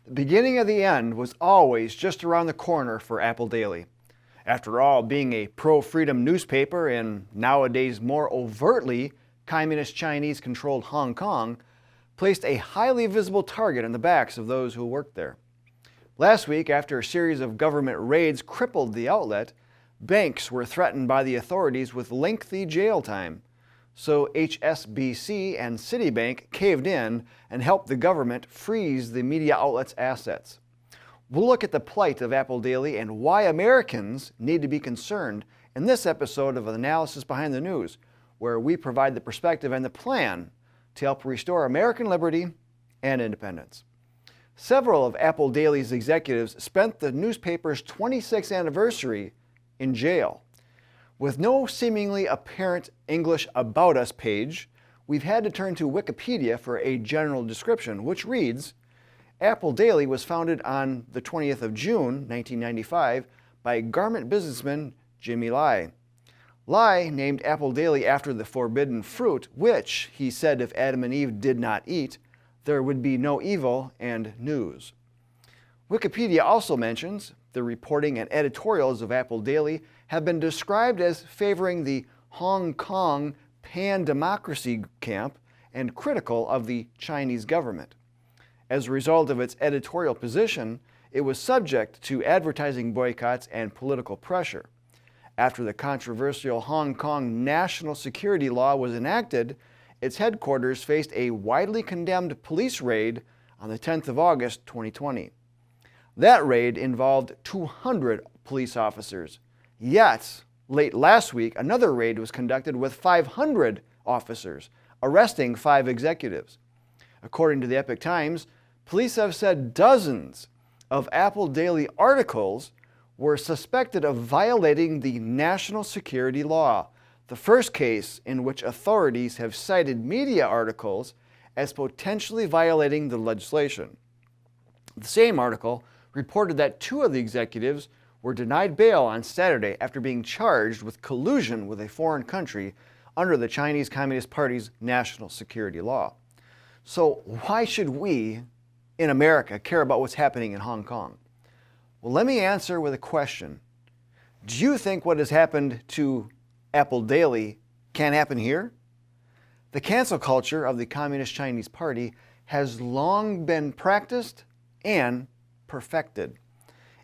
The beginning of the end was always just around the corner for Apple Daily. After all, being a pro-freedom newspaper in nowadays more overtly communist Chinese-controlled Hong Kong placed a highly visible target on the backs of those who worked there. Last week, after a series of government raids crippled the outlet, banks were threatened by the authorities with lengthy jail time. So HSBC and Citibank caved in and helped the government freeze the media outlet's assets. We'll look at the plight of Apple Daily and why Americans need to be concerned in this episode of Analysis Behind the News, where we provide the perspective and the plan to help restore American liberty and independence. Several of Apple Daily's executives spent the newspaper's 26th anniversary in jail. With no seemingly apparent English About Us page, we've had to turn to Wikipedia for a general description, which reads, Apple Daily was founded on the 20th of June, 1995, by garment businessman Jimmy Lai. Lai named Apple Daily after the forbidden fruit, which, he said, if Adam and Eve did not eat, there would be no evil and news. Wikipedia also mentions the reporting and editorials of Apple Daily have been described as favoring the Hong Kong pan-democracy camp and critical of the Chinese government. As a result of its editorial position, it was subject to advertising boycotts and political pressure. After the controversial Hong Kong national security law was enacted, its headquarters faced a widely condemned police raid on the 10th of August 2020. That raid involved 200 police officers. Yet, late last week, another raid was conducted with 500 officers, arresting 5 executives. According to the Epoch Times, police have said dozens of Apple Daily articles were suspected of violating the national security law, the first case in which authorities have cited media articles as potentially violating the legislation. The same article reported that 2 of the executives were denied bail on Saturday after being charged with collusion with a foreign country under the Chinese Communist Party's national security law. So why should we in America care about what's happening in Hong Kong? Well, let me answer with a question. Do you think what has happened to Apple Daily can happen here? The cancel culture of the Communist Chinese Party has long been practiced and perfected.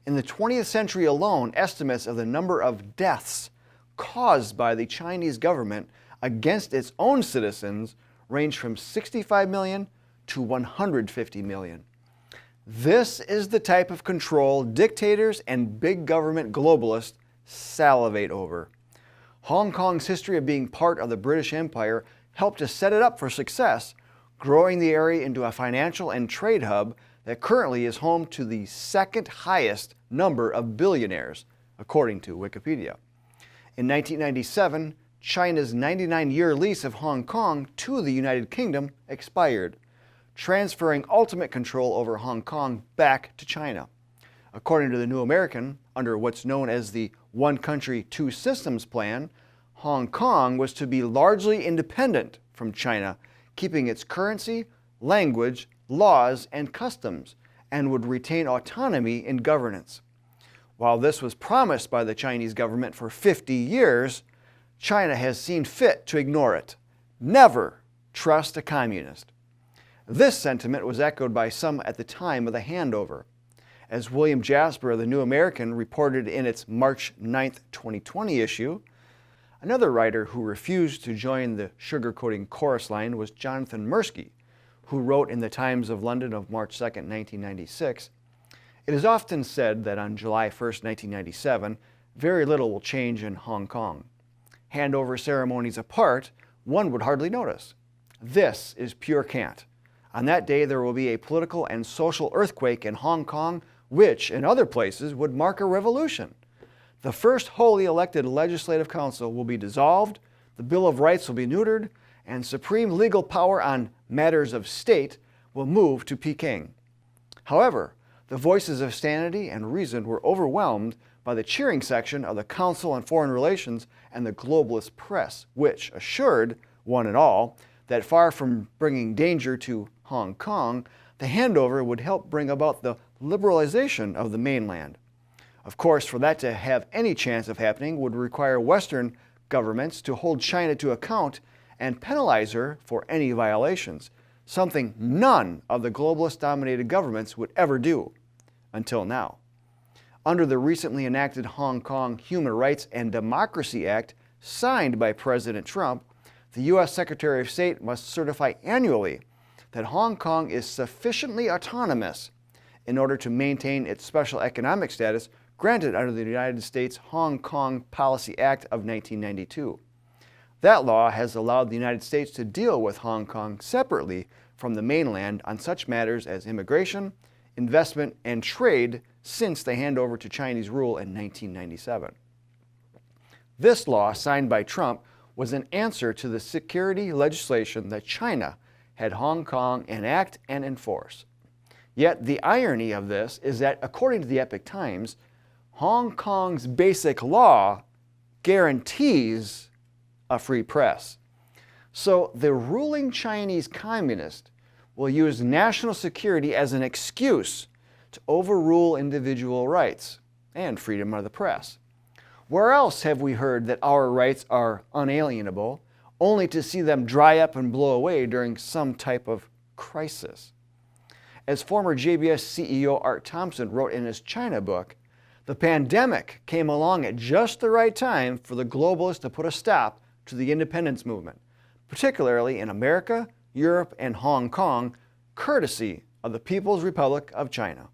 In the 20th century alone, estimates of the number of deaths caused by the Chinese government against its own citizens range from 65 million to 150 million. This is the type of control dictators and big government globalists salivate over. Hong Kong's history of being part of the British Empire helped to set it up for success, growing the area into a financial and trade hub that currently is home to the second highest number of billionaires, according to Wikipedia. In 1997, China's 99-year lease of Hong Kong to the United Kingdom expired, transferring ultimate control over Hong Kong back to China. According to the New American, under what's known as the One Country, Two Systems plan, Hong Kong was to be largely independent from China, keeping its currency, language, laws, and customs, and would retain autonomy in governance. While this was promised by the Chinese government for 50 years, China has seen fit to ignore it. Never trust a communist. This sentiment was echoed by some at the time of the handover. As William Jasper of the New American reported in its March 9, 2020 issue, another writer who refused to join the sugarcoating chorus line was Jonathan Mirsky, who wrote in the Times of London of March 2, 1996, "It is often said that on July 1, 1997, very little will change in Hong Kong. Handover ceremonies apart, one would hardly notice. This is pure cant. On that day, there will be a political and social earthquake in Hong Kong, which, in other places, would mark a revolution. The first wholly elected legislative council will be dissolved, the Bill of Rights will be neutered, and supreme legal power on matters of state will move to Peking." However, the voices of sanity and reason were overwhelmed by the cheering section of the Council on Foreign Relations and the globalist press, which assured one and all that far from bringing danger to Hong Kong, The handover would help bring about the liberalization of the mainland. Of course, for that to have any chance of happening would require Western governments to hold China to account and penalize her for any violations, something none of the globalist-dominated governments would ever do, until now. Under the recently enacted Hong Kong Human Rights and Democracy Act, signed by President Trump, the U.S. Secretary of State must certify annually that Hong Kong is sufficiently autonomous in order to maintain its special economic status granted under the United States Hong Kong Policy Act of 1992. That law has allowed the United States to deal with Hong Kong separately from the mainland on such matters as immigration, investment, and trade since the handover to Chinese rule in 1997. This law, signed by Trump, was an answer to the security legislation that China had Hong Kong enact and enforce. Yet the irony of this is that, according to the Epoch Times, Hong Kong's basic law guarantees a free press. So the ruling Chinese communist will use national security as an excuse to overrule individual rights and freedom of the press. Where else have we heard that our rights are unalienable, only to see them dry up and blow away during some type of crisis? As former JBS CEO Art Thompson wrote in his China book, the pandemic came along at just the right time for the globalists to put a stop to the independence movement, particularly in America, Europe, and Hong Kong, courtesy of the People's Republic of China.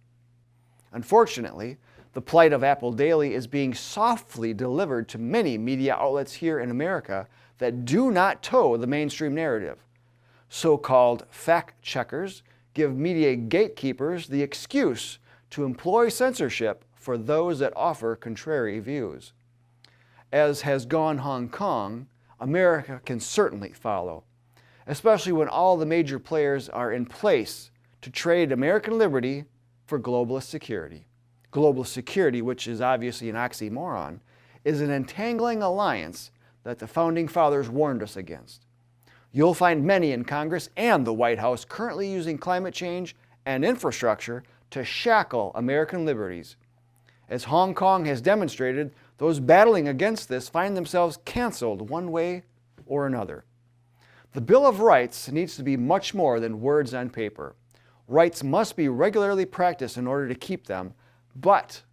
Unfortunately, the plight of Apple Daily is being softly delivered to many media outlets here in America that do not toe the mainstream narrative. So-called fact-checkers give media gatekeepers the excuse to employ censorship for those that offer contrary views. As has gone Hong Kong, America can certainly follow, especially when all the major players are in place to trade American liberty for globalist security. Globalist security, which is obviously an oxymoron, is an entangling alliance that the Founding Fathers warned us against. You'll find many in Congress and the White House currently using climate change and infrastructure to shackle American liberties. As Hong Kong has demonstrated, those battling against this find themselves canceled one way or another. The Bill of Rights needs to be much more than words on paper. Rights must be regularly practiced in order to keep them, but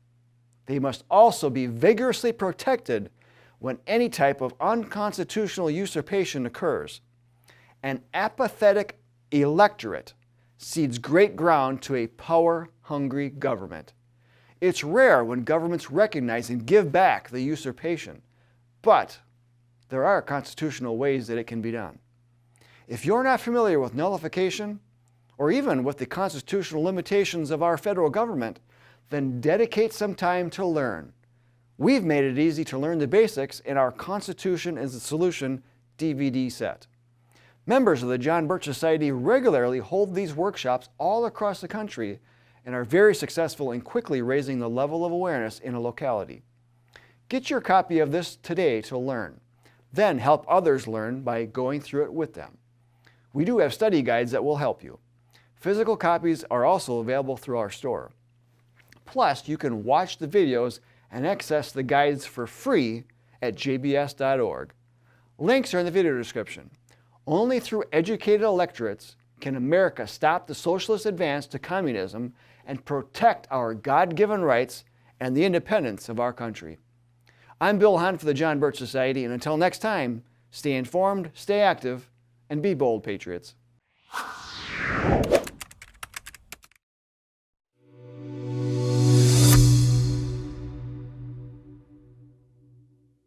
they must also be vigorously protected when any type of unconstitutional usurpation occurs. An apathetic electorate cedes great ground to a power-hungry government. It's rare when governments recognize and give back the usurpation, but there are constitutional ways that it can be done. If you're not familiar with nullification, or even with the constitutional limitations of our federal government, then dedicate some time to learn. We've made it easy to learn the basics in our Constitution is the Solution DVD set. Members of the John Birch Society regularly hold these workshops all across the country and are very successful in quickly raising the level of awareness in a locality. Get your copy of this today to learn. Then help others learn by going through it with them. We do have study guides that will help you. Physical copies are also available through our store. Plus, you can watch the videos and access the guides for free at jbs.org. Links are in the video description. Only through educated electorates can America stop the socialist advance to communism and protect our God-given rights and the independence of our country. I'm Bill Hahn for the John Birch Society, and until next time, stay informed, stay active, and be bold, patriots.